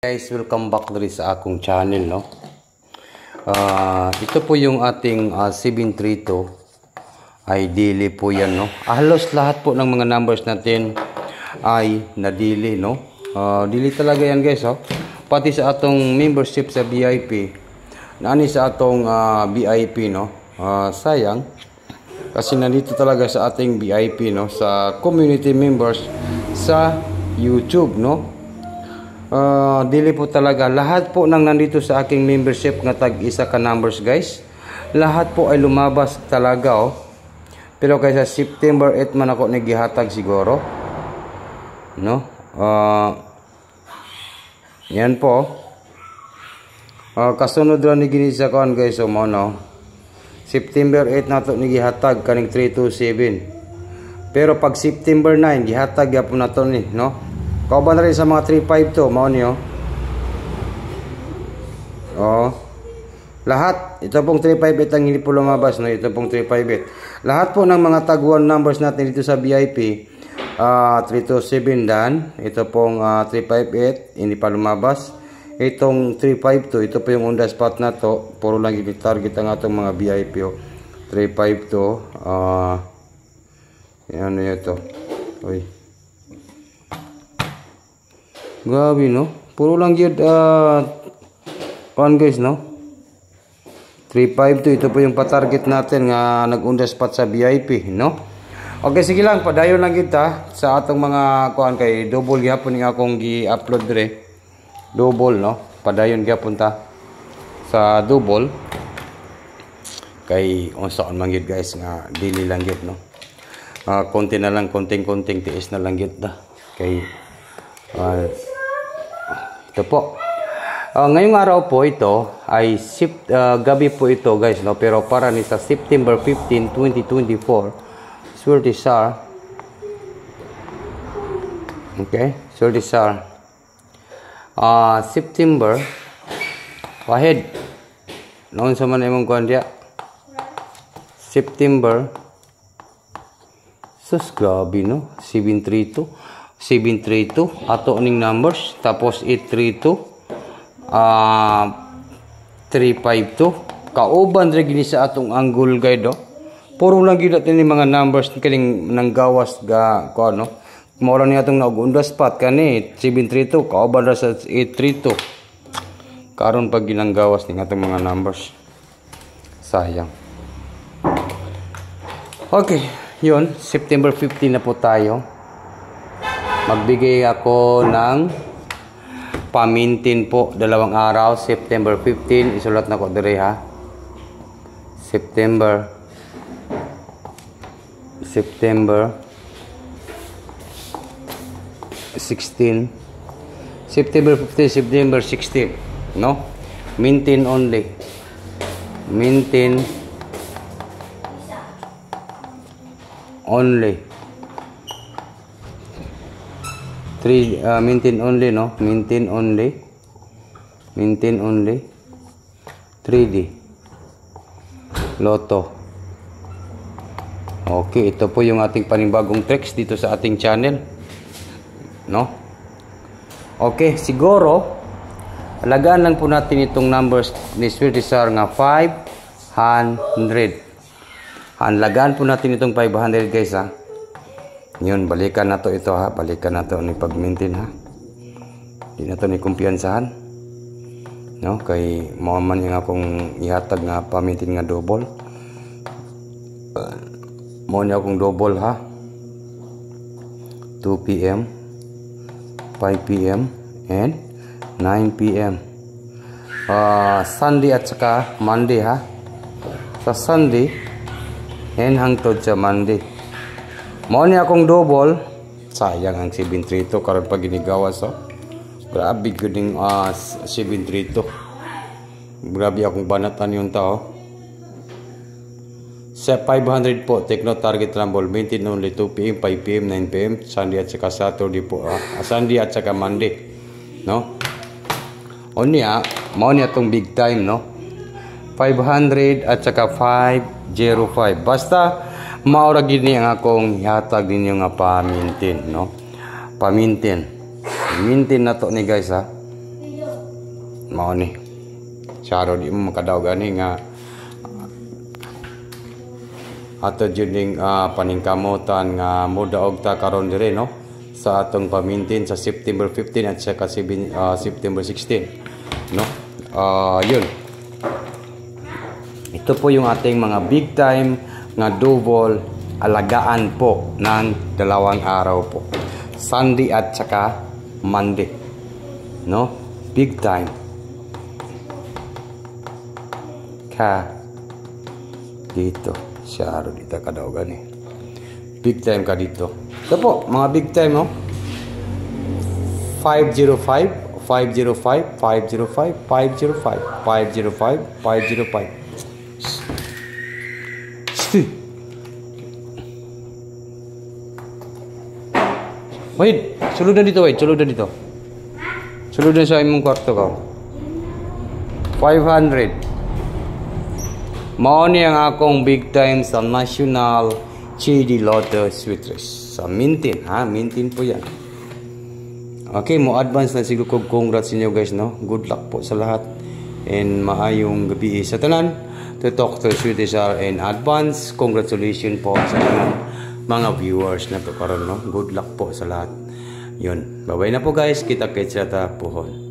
Guys, welcome back diri sa akong channel, no. Ito po yung ating 732 ay daily po yan, no. Halos lahat po ng mga numbers natin ay na-daily, no. Daily talaga yan, guys, oh. Pati sa atong membership sa VIP, naani sa atong VIP, no. Sayang kasi nandito talaga sa ating VIP, no, sa community members sa YouTube, no. Dili po talaga lahat po nang nandito sa aking membership nga tag-isa ka numbers, guys, lahat po ay lumabas talaga, oh. Pero kaysa September 8 man ako nagihatag siguro, no. Yan po, kasunod ra ni gini sa kon, guys, so mo, no. September 8 nato nagihatag kaning 327, pero pag September 9 gihatag gyapon nato ni, no. Kauban na rin sa mga 352, mao niyo. Lahat, ito pong 358 ang hindi po lumabas, no? Ito pong 358. Lahat po ng mga tag 1 numbers natin dito sa VIP, 327 dan, ito pong 358, hindi pa lumabas. Itong 352, ito po yung on the spot na to, puro lang i-target ang atong mga VIP, oh. 352, ano yun ito? Uy. Grabe, no? Puro lang yun, guys, no? 352, ito po yung patarget natin nga nag-on the spot sa VIP, no? Okay, sige lang, padayon lang kita sa atong mga kuan kay double gyapon nga akong gi-upload dire. Double, no? Padayon gyapon ta sa double. Kay unsaon man gyud, guys, nga dili lang gyud, no? Konti na lang, konting-konting tiis na lang gyud ta. Kay ito po. Ngayong araw po ito ay gabi po ito, guys, no? Pero para ni sa September 15, 2024, Swerte Sar. Okay, Swerte Sar. September. Wahid. Noon sa man imong kuan dia. September. Sus, grabe, no? 732. 732 ato ning numbers, tapos 832, 352 kauban ra gini sa atong angle guide, oh. Puro lang gid natin ni mga numbers kining nang gawas ga ko, no. Mao ni atong naog on the spot kani 732 kauban ra sa 832 karon pag ginang gawas ning atong mga numbers, sayang. Okay, yun, September 15 na po tayo. Magbigay ako ng pamintin po, 2 araw, September 15, isulat na ko dire, ha. September 16, September 15, September 16, no? Mintin only. Mintin only. Maintain only, no? Maintain only. Maintain only. 3D. Lotto. Okay, ito po yung ating panibagong tricks dito sa ating channel, no? Okay, siguro alagaan lang po natin itong numbers ni Swerte Sar nga 500. Alagaan po natin itong 500, guys, ha. Yun, balikan na to ito, ha. Balikan na to ni pag-maintain, ha. Di na to ni kumpiyansahan, no? Kay maman yung akong ihatag nga pa-maintain nga double. Mo niya akong double, ha. 2 PM, 5 PM, and 9 PM. Sunday at saka Monday, ha. Sa Sunday and hangtod sa Monday. Mao ni akong double, sayang ang 732 karon pag ginigawas, oh. Grabe gud ning 732. Grabe akong banatan yung tao. Sa 500 po, take note, target rumble, maintain only 2 PM, 5 PM, 9 PM, Sunday at saka Saturday po, Sunday at saka Monday, no? Onya, mao ni atong big time, no? 500 at saka 505. Basta maura gini ang akong ihatag ninyo nga pamintin, no? Pamintin. Mintin na to ni, guys, ha. mao ni. Saro di mo makadaw gani nga ato jud ning paningkamutan nga modaog ta karon dire no sa atong pamintin sa September 15 at saka September 16 no. Yun. Ito po yung ating mga big time nga double alagaan po ng 2 araw po. Sunday at saka Monday. No? Big time. Dito. Siyaro dito ka daw gani. Big time ka dito. Ito po, mga big time, no? 505, 505, 505, 505, 505, 505. Wait, sulod na dito, wait. Sulod na dito. Sulod na sa imong kwarto ka. 500. Mao ni ang akong big time sa National Chidi Lotto Sweet Race. Sa Mintin, ha? Mintin po yan. Okay, mo advance na siguro kong congrats inyo guys, no? Good luck po sa lahat. And maayong gabi sa tanan. To Dr. Swedish in advance. Congratulations po sa mga viewers na to karon, no? Good luck po sa lahat. Yun. Bye-bye na po guys. Kita-kits sa ta pohon.